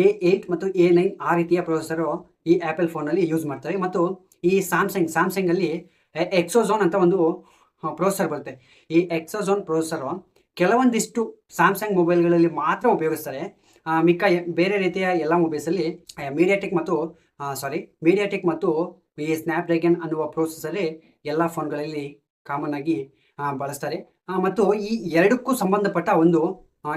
A8 ಮತ್ತು A9 ಆ ರೀತಿಯ ಪ್ರೊಸೆಸರು ಈ ಆ್ಯಪಲ್ ಫೋನಲ್ಲಿ ಯೂಸ್ ಮಾಡ್ತಾರೆ. ಮತ್ತು ಈ ಸ್ಯಾಮ್ಸಂಗಲ್ಲಿ ಎಕ್ಸೋಝೋನ್ ಅಂತ ಒಂದು ಪ್ರೊಸೆಸರ್ ಬರುತ್ತೆ. ಈ ಎಕ್ಸೋಝೋನ್ ಪ್ರೊಸೆಸರು ಕೆಲವೊಂದಿಷ್ಟು ಸ್ಯಾಮ್ಸಂಗ್ ಮೊಬೈಲ್ಗಳಲ್ಲಿ ಮಾತ್ರ ಉಪಯೋಗಿಸ್ತಾರೆ. ಮಿಕ್ಕ ಬೇರೆ ರೀತಿಯ ಎಲ್ಲ ಮೊಬೈಲ್ಸಲ್ಲಿ ಮೀಡಿಯಾಟೆಕ್ ಮತ್ತು ಈ ಸ್ನ್ಯಾಪ್ಡ್ರ್ಯಾಗನ್ ಅನ್ನುವ ಪ್ರೊಸೆಸರೇ ಎಲ್ಲ ಫೋನ್ಗಳಲ್ಲಿ ಕಾಮನ್ ಆಗಿ ಬಳಸ್ತಾರೆ. ಮತ್ತು ಈ ಎರಡಕ್ಕೂ ಸಂಬಂಧಪಟ್ಟ ಒಂದು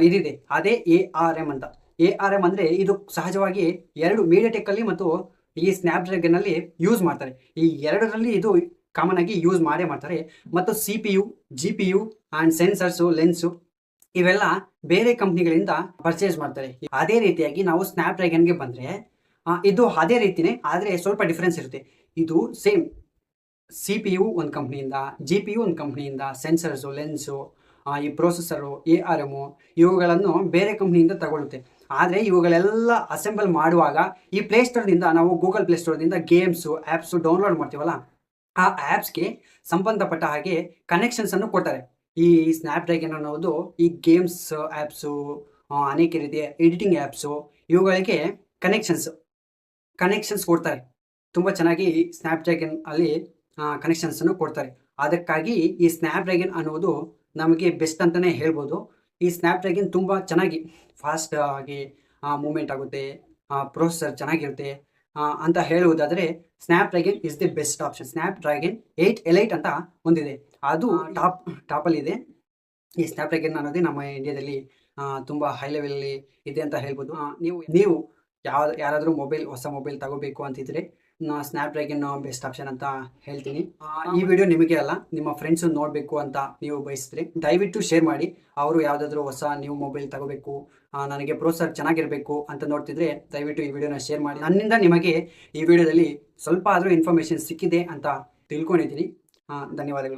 ಇದಿದೆ, ಅದೇ ARM ಅಂತ. ARM ಅಂದರೆ ಇದು ಸಹಜವಾಗಿ ಎರಡು ಮೀಡಿಯಾಟೆಕ್ಕಲ್ಲಿ ಮತ್ತು ಈ ಸ್ನ್ಯಾಪ್ಡ್ರ್ಯಾಗನ್ನಲ್ಲಿ ಯೂಸ್ ಮಾಡ್ತಾರೆ. ಈ ಎರಡರಲ್ಲಿ ಇದು ಕಾಮನ್ ಆಗಿ ಯೂಸ್ ಮಾಡ್ತಾರೆ. ಮತ್ತು CPU, GPU and sensors, lens ಇವೆಲ್ಲ ಬೇರೆ ಕಂಪ್ನಿಗಳಿಂದ ಪರ್ಚೇಸ್ ಮಾಡ್ತಾರೆ. ಅದೇ ರೀತಿಯಾಗಿ ನಾವು ಸ್ನ್ಯಾಪ್ಡ್ರ್ಯಾಗನ್ಗೆ ಬಂದರೆ ಇದು ಅದೇ ರೀತಿಯೇ, ಆದರೆ ಸ್ವಲ್ಪ ಡಿಫ್ರೆನ್ಸ್ ಇರುತ್ತೆ. ಇದು ಸೇಮ್ CPU ಒಂದು ಕಂಪ್ನಿಯಿಂದ, GPU ಒಂದು ಕಂಪ್ನಿಯಿಂದ, ಸೆನ್ಸರ್ಸು, ಲೆನ್ಸು, ಈ ಪ್ರೊಸೆಸರು, ARM ಇವುಗಳನ್ನು ಬೇರೆ ಕಂಪ್ನಿಯಿಂದ ತಗೊಳ್ಳುತ್ತೆ. ಆದರೆ ಇವುಗಳೆಲ್ಲ ಅಸೆಂಬಲ್ ಮಾಡುವಾಗ ಈ ಪ್ಲೇಸ್ಟೋರ್ನಿಂದ, ನಾವು ಗೂಗಲ್ ಪ್ಲೇಸ್ಟೋರ್ನಿಂದ ಗೇಮ್ಸು, ಆ್ಯಪ್ಸು ಡೌನ್ಲೋಡ್ ಮಾಡ್ತೀವಲ್ಲ, ಆ ಆ್ಯಪ್ಸ್ಗೆ ಸಂಬಂಧಪಟ್ಟ ಹಾಗೆ ಕನೆಕ್ಷನ್ಸನ್ನು ಕೊಡ್ತಾರೆ. ಈ ಸ್ನ್ಯಾಪ್ಡ್ರ್ಯಾಗನ್ ಅನ್ನೋದು ಈ ಗೇಮ್ಸ್ ಆ್ಯಪ್ಸು, ಅನೇಕ ರೀತಿಯ ಎಡಿಟಿಂಗ್ ಆ್ಯಪ್ಸು ಇವುಗಳಿಗೆ ಕನೆಕ್ಷನ್ಸ್ ಕೊಡ್ತಾರೆ. ತುಂಬ ಚೆನ್ನಾಗಿ ಸ್ನ್ಯಾಪ್ಡ್ರ್ಯಾಗನ್ ಅಲ್ಲಿ ಕನೆಕ್ಷನ್ಸನ್ನು ಕೊಡ್ತಾರೆ. ಅದಕ್ಕಾಗಿ ಈ ಸ್ನ್ಯಾಪ್ಡ್ರ್ಯಾಗನ್ ಅನ್ನೋದು ನಮಗೆ ಬೆಸ್ಟ್ ಅಂತಲೇ ಹೇಳ್ಬೋದು. ಈ ಸ್ನ್ಯಾಪ್ಡ್ರ್ಯಾಗನ್ ತುಂಬ ಚೆನ್ನಾಗಿ ಫಾಸ್ಟ್ ಆಗಿ ಮೂವ್ಮೆಂಟ್ ಆಗುತ್ತೆ, ಪ್ರೊಸೆಸರ್ ಚೆನ್ನಾಗಿರುತ್ತೆ ಅಂತ ಹೇಳುವುದಾದರೆ Snapdragon is the best option. Snapdragon 8 elite ಅಂತ ಒಂದಿದೆ, ಅದು ಟಾಪಲ್ಲಿದೆ. ಈ ಸ್ನ್ಯಾಪ್ಡ್ರ್ಯಾಗನ್ ಅನ್ನೋದು ನಮ್ಮ ಇಂಡಿಯಾದಲ್ಲಿ ತುಂಬ ಹೈ ಲೆವೆಲಲ್ಲಿ ಇದೆ ಅಂತ ಹೇಳ್ಬೋದು. ನೀವು ಯಾರಾದರೂ ಹೊಸ ಮೊಬೈಲ್ ತಗೋಬೇಕು ಅಂತಿದ್ರೆ ಸ್ನ್ಯಾಪ್ಡ್ರ್ಯಾಗನ್ ಬೆಸ್ಟ್ ಆಪ್ಷನ್ ಅಂತ ಹೇಳ್ತೀನಿ. ಈ ವಿಡಿಯೋ ನಿಮಗೆ ಅಲ್ಲ, ನಿಮ್ಮ ಫ್ರೆಂಡ್ಸು ನೋಡಬೇಕು ಅಂತ ನೀವು ಬಯಸಿದ್ರೆ ದಯವಿಟ್ಟು ಶೇರ್ ಮಾಡಿ. ಅವರು ಯಾವುದಾದ್ರೂ ಹೊಸ ನ್ಯೂ ಮೊಬೈಲ್ ತಗೋಬೇಕು, ನನಗೆ ಪ್ರೊಸೆಸರ್ ಚೆನ್ನಾಗಿರಬೇಕು ಅಂತ ನೋಡ್ತಿದ್ರೆ ದಯವಿಟ್ಟು ಈ ವಿಡಿಯೋನ ಶೇರ್ ಮಾಡಿ. ನನ್ನಿಂದ ನಿಮಗೆ ಈ ವಿಡಿಯೋದಲ್ಲಿ ಸ್ವಲ್ಪ ಆದರೂ ಇನ್ಫಾರ್ಮೇಷನ್ ಸಿಕ್ಕಿದೆ ಅಂತ ತಿಳ್ಕೊಂಡಿದ್ದೀನಿ. ಧನ್ಯವಾದಗಳು.